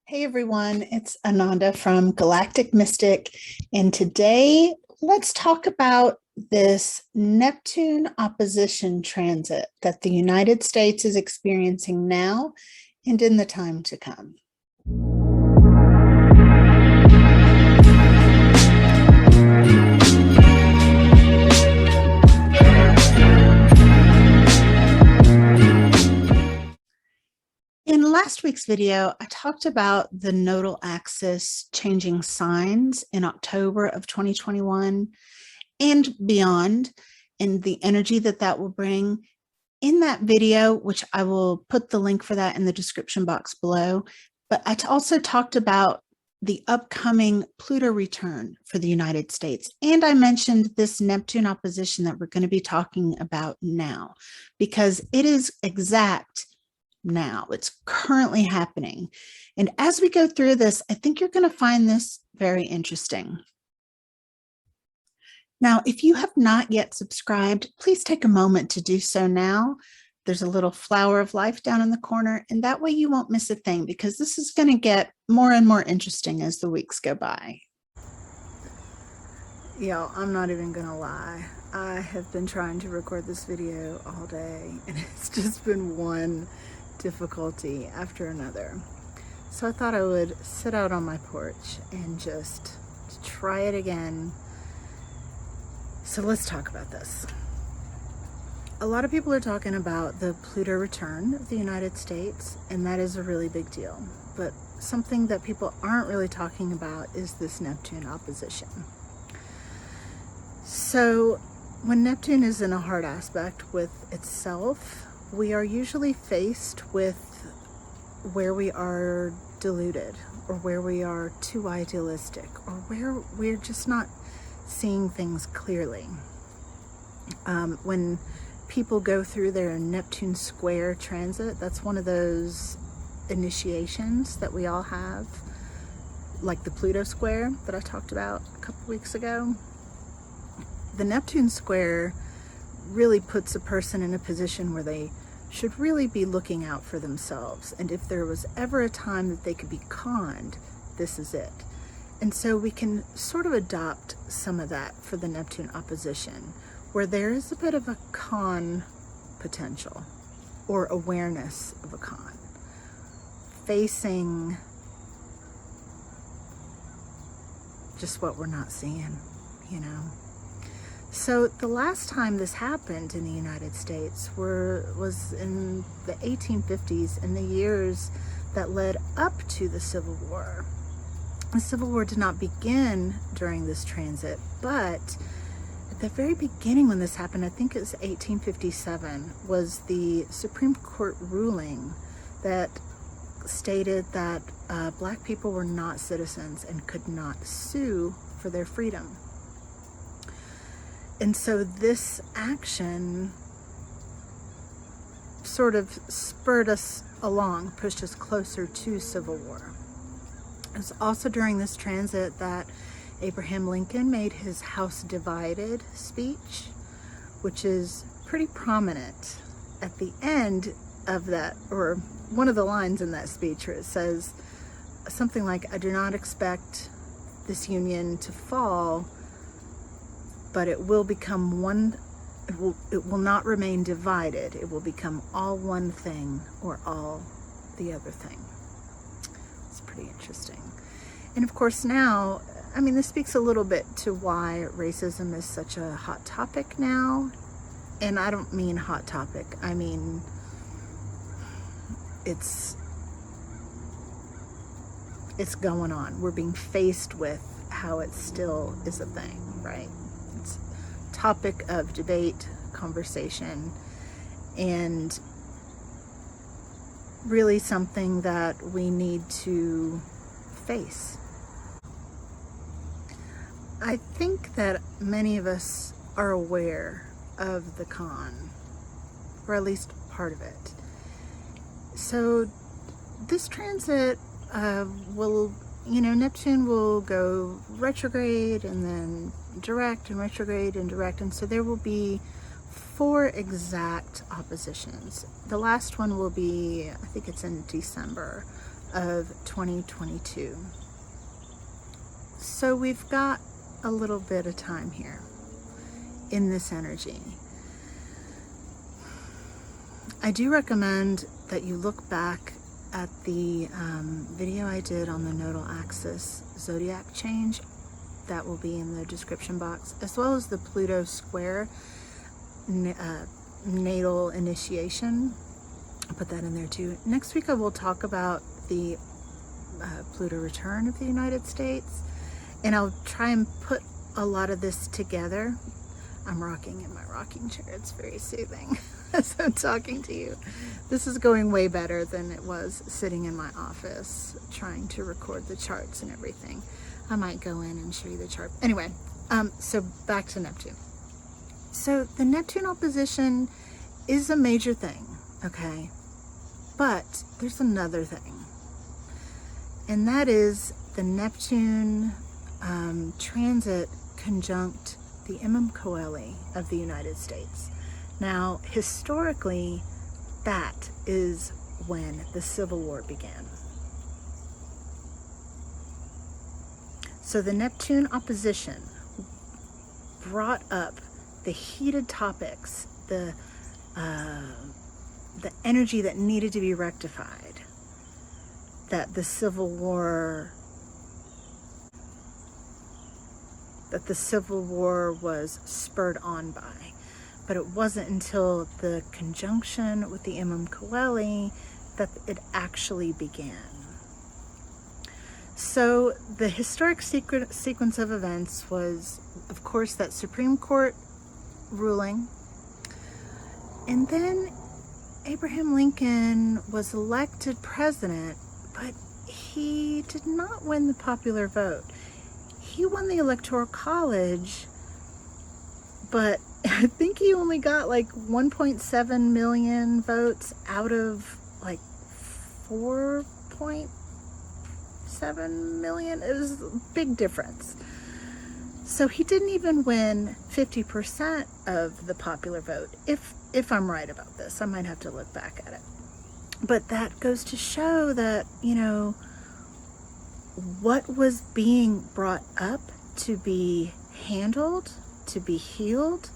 Hey everyone, it's Ananda from Galactic Mystic, and today let's talk about this Neptune opposition transit that the United States is experiencing now and in the time to come. In last week's video, I talked about the nodal axis changing signs in October of 2021 and beyond, and the energy that that will bring. In that video, which I will put the link for that in the description box below, but I also talked about the upcoming Pluto return for the United States. And I mentioned this Neptune opposition that we're going to be talking about now, because it is exact now. It's currently happening. And as we go through this, I think you're going to find this very interesting. Now, if you have not yet subscribed, please take a moment to do so now. There's a little flower of life down in the corner, and that way you won't miss a thing, because this is going to get more and more interesting as the weeks go by. Yo, I'm not even gonna lie. I have been trying to record this video all day, and it's just been one difficulty after another. So I thought I would sit out on my porch and just try it again. So let's talk about this. A lot of people are talking about the Pluto return of the United States, and that is a really big deal. But something that people aren't really talking about is this Neptune opposition. So when Neptune is in a hard aspect with itself, we are usually faced with where we are deluded, or where we are too idealistic, or where we're just not seeing things clearly. When people go through their Neptune Square transit, that's one of those initiations that we all have, like the Pluto Square that I talked about a couple weeks ago. The Neptune Square really puts a person in a position where they should really be looking out for themselves. And if there was ever a time that they could be conned, this is it. And so we can sort of adopt some of that for the Neptune opposition, where there is a bit of a con potential, or awareness of a con, facing just what we're not seeing, you know. So the last time this happened in the United States was in the 1850s, in the years that led up to the Civil War. The Civil War did not begin during this transit, but at the very beginning when this happened, I think it was 1857, was the Supreme Court ruling that stated that Black people were not citizens and could not sue for their freedom. And so this action sort of spurred us along, pushed us closer to civil war. It was also during this transit that Abraham Lincoln made his House Divided speech, which is pretty prominent at the end of that, or one of the lines in that speech, where it says something like, "I do not expect this union to fall, but it will become one, it will not remain divided. It will become all one thing or all the other thing." It's pretty interesting. And of course now, I mean, this speaks a little bit to why racism is such a hot topic now. And I don't mean hot topic, I mean, it's going on. We're being faced with how it still is a thing, right? It's a topic of debate, conversation, and really something that we need to face. I think that many of us are aware of the con, or at least part of it. So this transit will, Neptune will go retrograde and then direct and retrograde and direct. And so there will be 4 exact oppositions. The last one will be, I think it's in December of 2022. So we've got a little bit of time here in this energy. I do recommend that you look back at the video I did on the Nodal Axis zodiac change. That will be in the description box, as well as the Pluto Square natal initiation. I'll put that in there too. Next week I will talk about the Pluto return of the United States, and I'll try and put a lot of this together. I'm rocking in my rocking chair. It's very soothing as I'm talking to you. This is going way better than it was sitting in my office trying to record the charts and everything. I might go in and show you the chart. Anyway, so back to Neptune. So the Neptune opposition is a major thing, okay? But there's another thing, and that is the Neptune transit conjunct the Imum Coeli of the United States. Now, historically, that is when the Civil War began. So the Neptune opposition brought up the heated topics, the energy that needed to be rectified, that the Civil War was spurred on by. But it wasn't until the conjunction with the Imum Coeli that it actually began. So the historic sequence of events was, of course, that Supreme Court ruling, and then Abraham Lincoln was elected president, but he did not win the popular vote. He won the Electoral College, but I think he only got like 1.7 million votes out of like 4.7 million. It was a big difference. So he didn't even win 50% of the popular vote, if I'm right about this. I might have to look back at it. But that goes to show that, you know, what was being brought up to be handled, to be healed,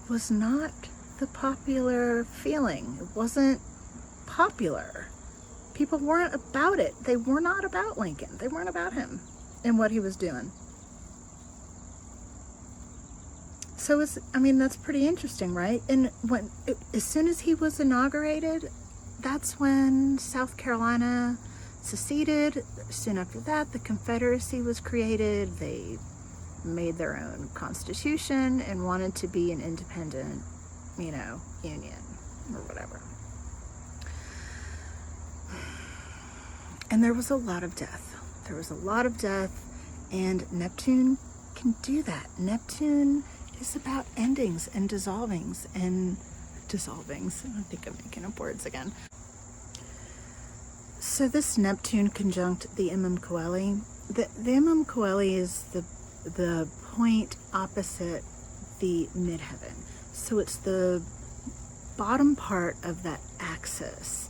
was not the popular feeling. It wasn't popular. People weren't about it. They were not about Lincoln. They weren't about him and what he was doing. So that's pretty interesting, right? And as soon as he was inaugurated, that's when South Carolina seceded. Soon after that, the Confederacy was created. They made their own constitution and wanted to be an independent, union or whatever. And there was a lot of death. And Neptune can do that. Neptune is about endings and dissolvings. I think I'm making up words again. So this Neptune conjunct the Imum Coeli. The Imum Coeli is the point opposite the midheaven. So it's the bottom part of that axis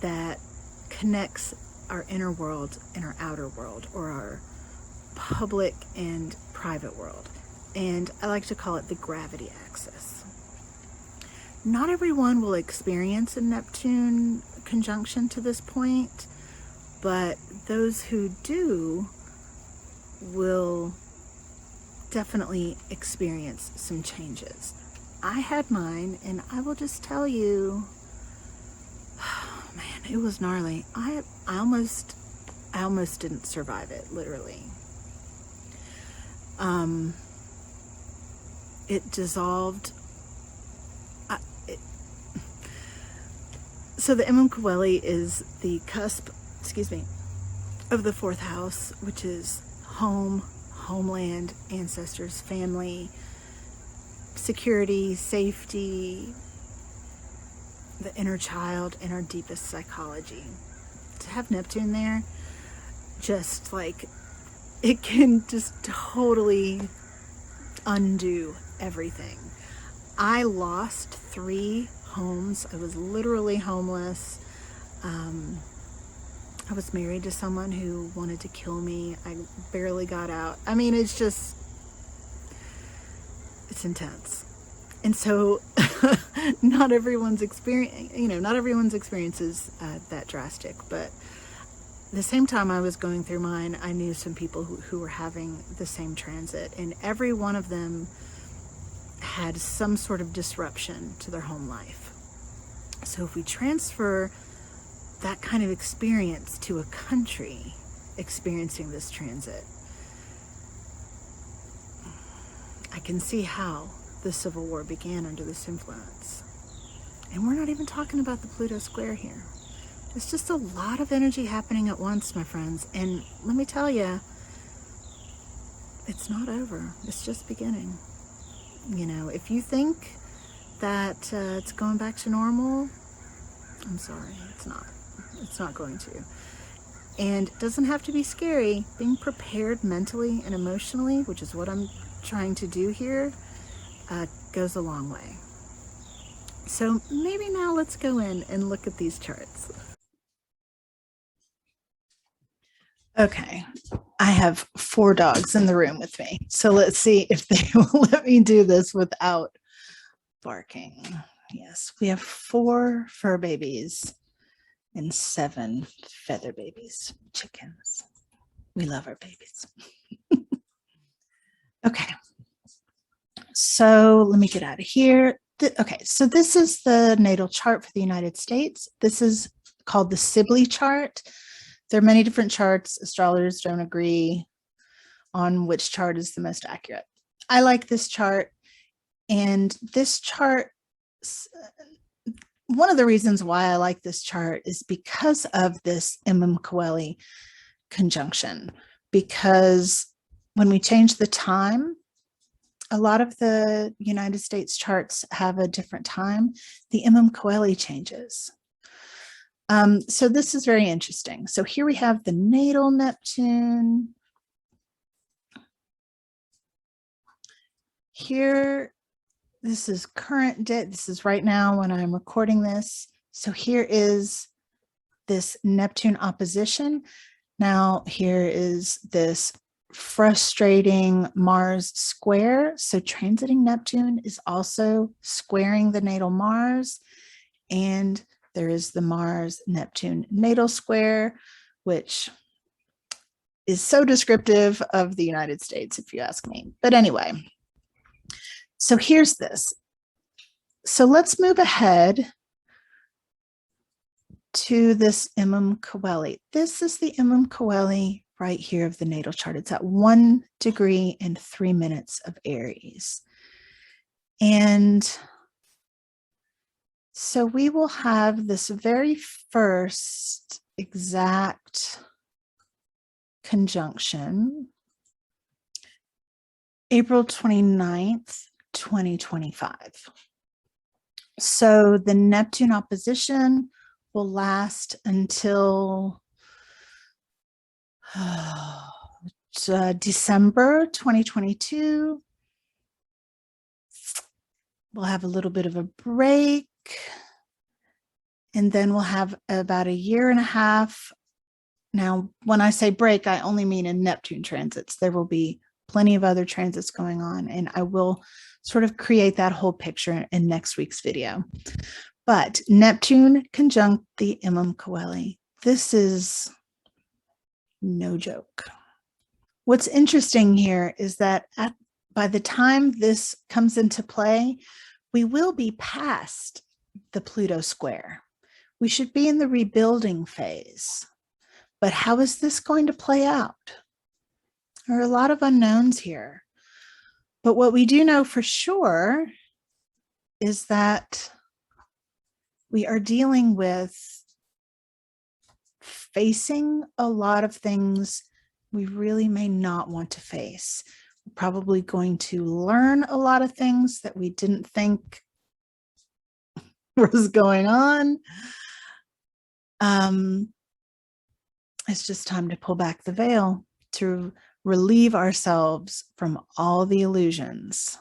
that connects our inner world and our outer world, or our public and private world. And I like to call it the gravity axis. Not everyone will experience a Neptune conjunction to this point, but those who do will definitely experience some changes. I had mine, and I will just tell you, oh man, it was gnarly. I almost didn't survive it, literally. It dissolved. So the Imum Coeli is the cusp, of the fourth house, which is home, homeland, ancestors, family, security, safety, the inner child, and our deepest psychology. To have Neptune there, just like, it can just totally undo everything. I lost 3 homes. I was literally homeless. I was married to someone who wanted to kill me. I barely got out. I mean, it's intense. And so not everyone's experience, not everyone's experience is that drastic, but the same time I was going through mine, I knew some people who were having the same transit, and every one of them had some sort of disruption to their home life. So if we transfer that kind of experience to a country experiencing this transit, I can see how the Civil War began under this influence. And we're not even talking about the Pluto Square here. It's just a lot of energy happening at once, my friends. And let me tell you, it's not over. It's just beginning. If you think that it's going back to normal, I'm sorry, it's not. It's not going to. And it doesn't have to be scary. Being prepared mentally and emotionally, which is what I'm trying to do here, goes a long way. So maybe now let's go in and look at these charts. Okay, I have 4 dogs in the room with me. So let's see if they will let me do this without barking. Yes, we have 4 fur babies and 7 feather babies, chickens. We love our babies. Okay, so let me get out of here. Okay, so this is the natal chart for the United States. This is called the Sibley chart. There are many different charts. Astrologers don't agree on which chart is the most accurate. I like this chart, and this chart, one of the reasons why I like this chart is because of this Imum Coeli conjunction, because when we change the time, a lot of the United States charts have a different time. The Imum Coeli changes. So this is very interesting. So here we have the natal Neptune. Here, this is current day. This is right now when I'm recording this. So here is this Neptune opposition. Now here is this frustrating Mars square. So transiting Neptune is also squaring the natal Mars, and there is the Mars-Neptune natal square, which is so descriptive of the United States, if you ask me. But anyway, so here's this. So let's move ahead to this Imum Coeli. This is the Imum Coeli right here of the natal chart. It's at 1 degree and 3 minutes of Aries. And so we will have this very first exact conjunction, April 29th, 2025. So the Neptune opposition will last until December 2022. We'll have a little bit of a break, and then we'll have about a year and a half. Now, when I say break, I only mean in Neptune transits. There will be plenty of other transits going on, and I will sort of create that whole picture in next week's video. But Neptune conjunct the Imum Coeli. This is no joke. What's interesting here is that by the time this comes into play, we will be past the Pluto Square. We should be in the rebuilding phase. But how is this going to play out? There are a lot of unknowns here. But what we do know for sure is that we are dealing with facing a lot of things we really may not want to face. We're probably going to learn a lot of things that we didn't think was going on. It's just time to pull back the veil to relieve ourselves from all the illusions.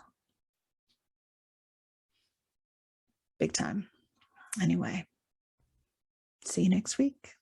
Big time. Anyway, see you next week.